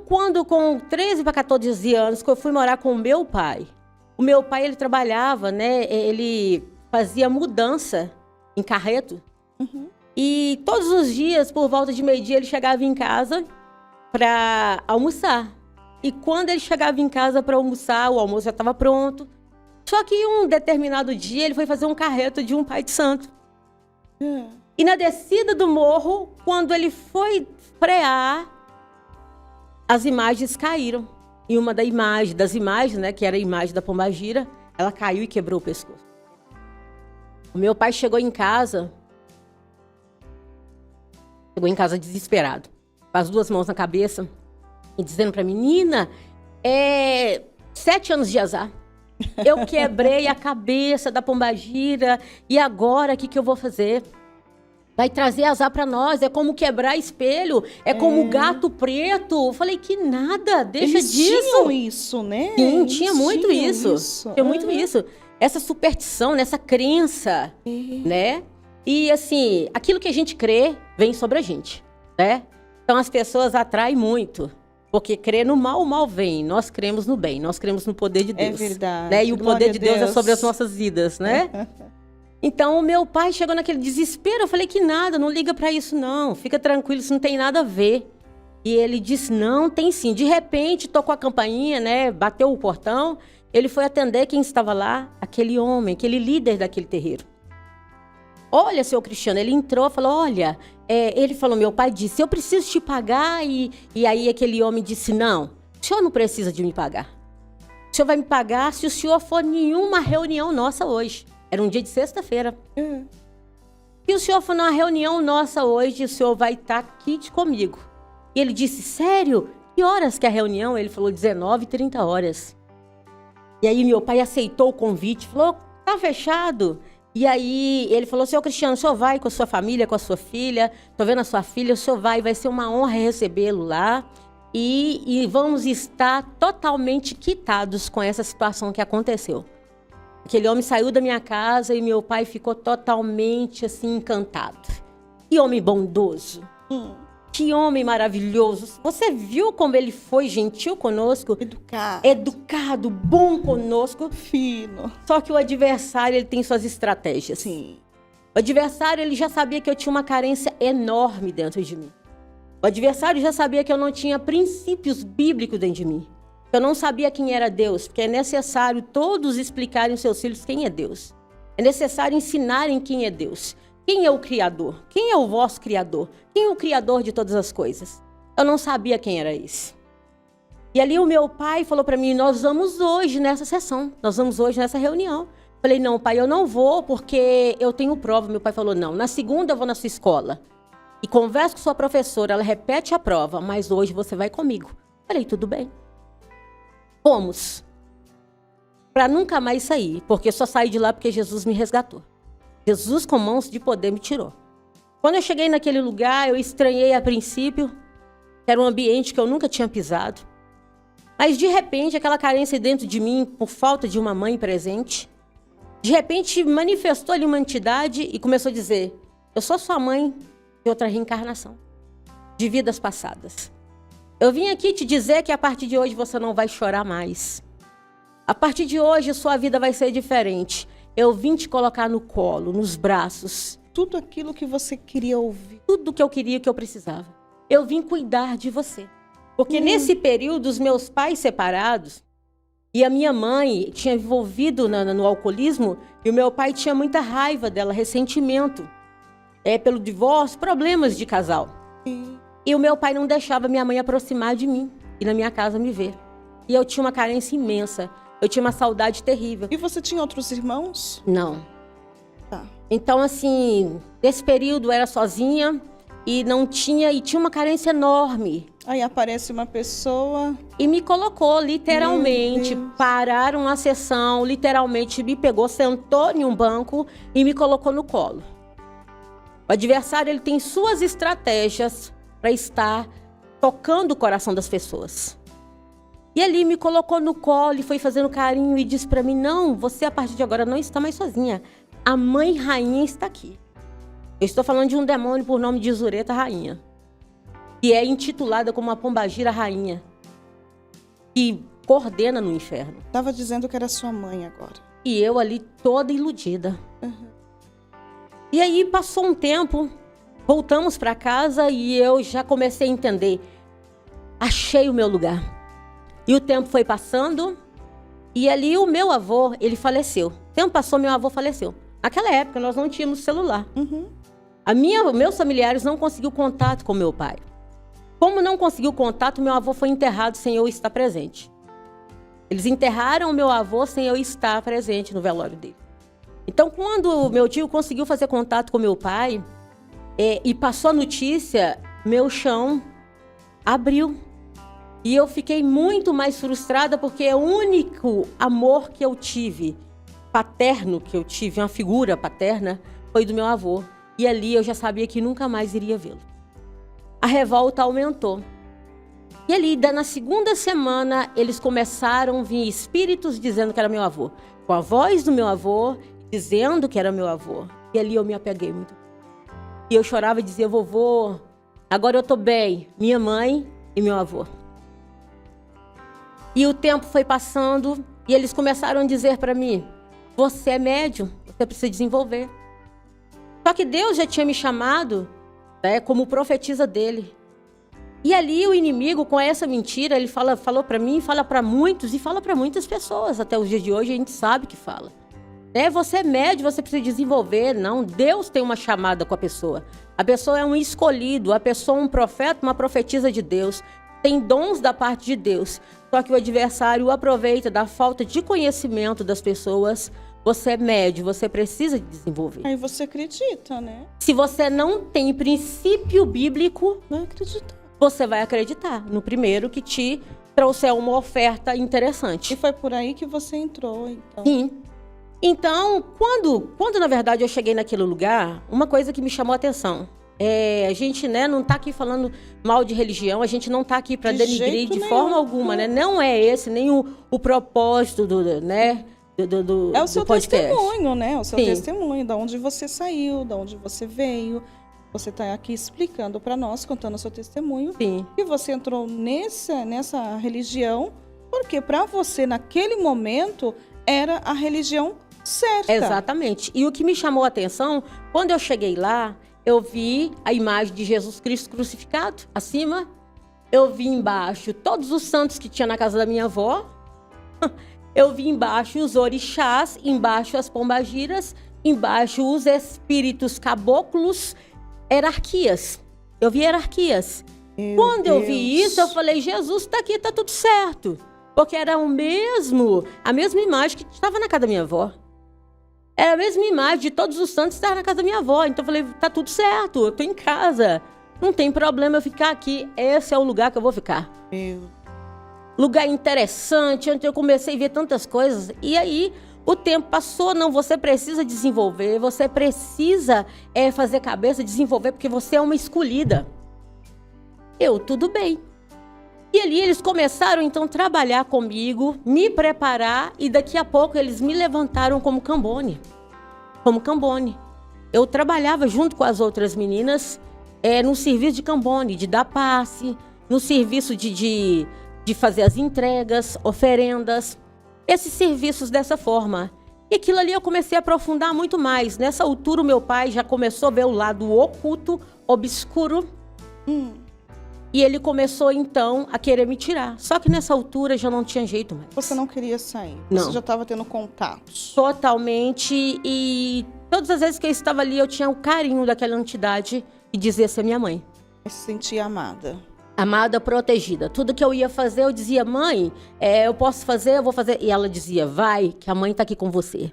quando com 13 para 14 anos, que eu fui morar com o meu pai ele trabalhava, né? Ele fazia mudança em carreto. E todos os dias, por volta de meio-dia, ele chegava em casa para almoçar. E quando ele chegava em casa para almoçar, o almoço já estava pronto. Só que um determinado dia, ele foi fazer um carreto de um pai de santo. E na descida do morro, quando ele foi frear, as imagens caíram. E uma das imagens, né, que era a imagem da pombagira, ela caiu e quebrou o pescoço. O meu pai chegou em casa desesperado, com as duas mãos na cabeça, e dizendo pra menina, 7 anos de azar. Eu quebrei a cabeça da pombagira, e agora o que eu vou fazer? Vai trazer azar pra nós, é como quebrar espelho, é como gato preto. Eu falei, que nada, deixa Eles disso. tinham isso, né? Sim, Eles tinha muito tinham isso. Tinha muito isso. Essa superstição, essa crença, né? E assim, aquilo que a gente crê vem sobre a gente, né? Então as pessoas atraem muito. Porque crer no mal, o mal vem. Nós cremos no bem, nós cremos no poder de Deus. É verdade. Né? E o poder de Deus é Deus sobre as nossas vidas, né? Então, o meu pai chegou naquele desespero. Eu falei que nada, não liga pra isso não. Fica tranquilo, isso não tem nada a ver. E ele disse, não, tem sim. De repente, tocou a campainha, né? Bateu o portão. Ele foi atender quem estava lá, aquele homem, aquele líder daquele terreiro. Olha, seu Cristiano, ele entrou, falou, olha... ele falou, meu pai disse, eu preciso te pagar. E aí aquele homem disse, não, o senhor não precisa de me pagar. O senhor vai me pagar se o senhor for em nenhuma reunião nossa hoje. Era um dia de sexta-feira. Se o senhor for numa reunião nossa hoje, o senhor vai estar aqui comigo. E ele disse, sério? Que horas que é a reunião? Ele falou, 19h30 horas. E aí meu pai aceitou o convite, falou, tá fechado. E aí ele falou, senhor Cristiano, o senhor vai com a sua família, com a sua filha, tô vendo a sua filha, o senhor vai ser uma honra recebê-lo lá. E vamos estar totalmente quitados com essa situação que aconteceu. Aquele homem saiu da minha casa e meu pai ficou totalmente assim encantado. Que homem bondoso. Que homem maravilhoso. Você viu como ele foi gentil conosco? Educado, bom conosco. Fino. Só que o adversário, ele tem suas estratégias. Sim. O adversário, ele já sabia que eu tinha uma carência enorme dentro de mim. O adversário já sabia que eu não tinha princípios bíblicos dentro de mim. Eu não sabia quem era Deus, porque é necessário todos explicarem aos seus filhos quem é Deus. É necessário ensinarem quem é Deus. Quem é o Criador? Quem é o vosso Criador? Quem é o Criador de todas as coisas? Eu não sabia quem era esse. E ali o meu pai falou para mim, nós vamos hoje nessa sessão, nós vamos hoje nessa reunião. Falei, não, pai, eu não vou porque eu tenho prova. Meu pai falou, não, na segunda eu vou na sua escola. E converso com sua professora, ela repete a prova, mas hoje você vai comigo. Falei, tudo bem. Fomos. Para nunca mais sair, porque eu só saí de lá porque Jesus me resgatou. Jesus com mãos de poder me tirou. Quando eu cheguei naquele lugar, eu estranhei a princípio, que era um ambiente que eu nunca tinha pisado. Mas de repente, aquela carência dentro de mim, por falta de uma mãe presente, de repente manifestou ali uma entidade e começou a dizer, eu sou sua mãe de outra reencarnação, de vidas passadas. Eu vim aqui te dizer que a partir de hoje você não vai chorar mais. A partir de hoje sua vida vai ser diferente. Eu vim te colocar no colo, nos braços. Tudo aquilo que você queria ouvir. Tudo que eu queria, que eu precisava. Eu vim cuidar de você. Porque nesse período, os meus pais separados, e a minha mãe tinha envolvido no alcoolismo, e o meu pai tinha muita raiva dela, ressentimento. Pelo divórcio, problemas de casal. E o meu pai não deixava minha mãe aproximar de mim e na minha casa me ver. E eu tinha uma carência imensa. Eu tinha uma saudade terrível. E você tinha outros irmãos? Não. Tá. Então, assim, nesse período eu era sozinha e tinha uma carência enorme. Aí aparece uma pessoa... E me colocou, literalmente, pararam a sessão, literalmente me pegou, sentou em um banco e me colocou no colo. O adversário, ele tem suas estratégias para estar tocando o coração das pessoas. E ali me colocou no colo e foi fazendo carinho e disse para mim, não, você a partir de agora não está mais sozinha. A mãe rainha está aqui. Eu estou falando de um demônio por nome de Zureta Rainha. Que é intitulada como a pombagira rainha. que coordena no inferno. Tava dizendo que era sua mãe agora. E eu ali toda iludida. Uhum. E aí passou um tempo, voltamos para casa e eu já comecei a entender. Achei o meu lugar. E o tempo foi passando e ali o meu avô, ele faleceu. O tempo passou, meu avô faleceu. Naquela época nós não tínhamos celular. Uhum. Meus familiares não conseguiu contato com meu pai. Como não conseguiu contato, meu avô foi enterrado sem eu estar presente. Eles enterraram o meu avô sem eu estar presente no velório dele. Então, quando meu tio conseguiu fazer contato com meu pai e passou a notícia, meu chão abriu. E eu fiquei muito mais frustrada porque o único amor que eu tive, paterno que eu tive, uma figura paterna, foi do meu avô. E ali eu já sabia que nunca mais iria vê-lo. A revolta aumentou. E ali, na segunda semana, eles começaram a vir espíritos dizendo que era meu avô. Com a voz do meu avô, dizendo que era meu avô. E ali eu me apeguei muito. E eu chorava e dizia, vovô, agora eu tô bem. Minha mãe e meu avô. E o tempo foi passando e eles começaram a dizer para mim, você é médium, você precisa desenvolver. Só que Deus já tinha me chamado, né, como profetisa dele. E ali o inimigo, com essa mentira, ele falou para mim, fala para muitos e fala para muitas pessoas. Até os dias de hoje a gente sabe que fala. Você é médium, você precisa desenvolver. Não, Deus tem uma chamada com a pessoa. A pessoa é um escolhido, a pessoa é um profeta, uma profetisa de Deus. Tem dons da parte de Deus. Só que o adversário aproveita da falta de conhecimento das pessoas. Você é médio, você precisa desenvolver. Aí você acredita, né? Se você não tem princípio bíblico, Não acredita. você vai acreditar no primeiro que te trouxer uma oferta interessante. E foi por aí que você entrou, então. Sim. Então, quando na verdade eu cheguei naquele lugar, uma coisa que me chamou a atenção. A gente, né, não está aqui falando mal de religião, a gente não está aqui para denigrir de forma alguma, né? Não é esse nem o propósito do é o seu podcast. testemunho, né? O seu Sim. testemunho, da onde você saiu, da onde você veio. Você está aqui explicando para nós, contando o seu testemunho. Sim. E você entrou nessa religião, porque para você, naquele momento, era a religião certa. Exatamente. E o que me chamou a atenção, quando eu cheguei lá, eu vi a imagem de Jesus Cristo crucificado acima. Eu vi embaixo todos os santos que tinha na casa da minha avó. Eu vi embaixo os orixás, embaixo as pombagiras, embaixo os espíritos caboclos, hierarquias. Eu vi hierarquias. Quando eu vi isso, eu falei, Jesus está aqui, está tudo certo. Porque era a mesma imagem que estava na casa da minha avó. Era a mesma imagem de todos os santos que estavam na casa da minha avó. Então eu falei, tá tudo certo, eu tô em casa. Não tem problema eu ficar aqui. Esse é o lugar que eu vou ficar. Lugar interessante, onde eu comecei a ver tantas coisas. E aí, o tempo passou. Não, você precisa desenvolver. Você precisa fazer cabeça, desenvolver, porque você é uma escolhida. Tudo bem. E ali eles começaram, então, a trabalhar comigo, me preparar. E daqui a pouco eles me levantaram como Cambone. Como Cambone. Eu trabalhava junto com as outras meninas no serviço de Cambone, de dar passe, no serviço de fazer as entregas, oferendas, esses serviços dessa forma. E aquilo ali eu comecei a aprofundar muito mais. Nessa altura, o meu pai já começou a ver o lado oculto, obscuro. E ele começou, então, a querer me tirar. Só que nessa altura já não tinha jeito mais. Você não queria sair? Não. Você já estava tendo contatos? Totalmente. E todas as vezes que eu estava ali, eu tinha o carinho daquela entidade que dizia ser minha mãe. Eu se sentia amada. Amada, protegida. Tudo que eu ia fazer, eu dizia, mãe, eu posso fazer, eu vou fazer. E ela dizia, vai, que a mãe está aqui com você.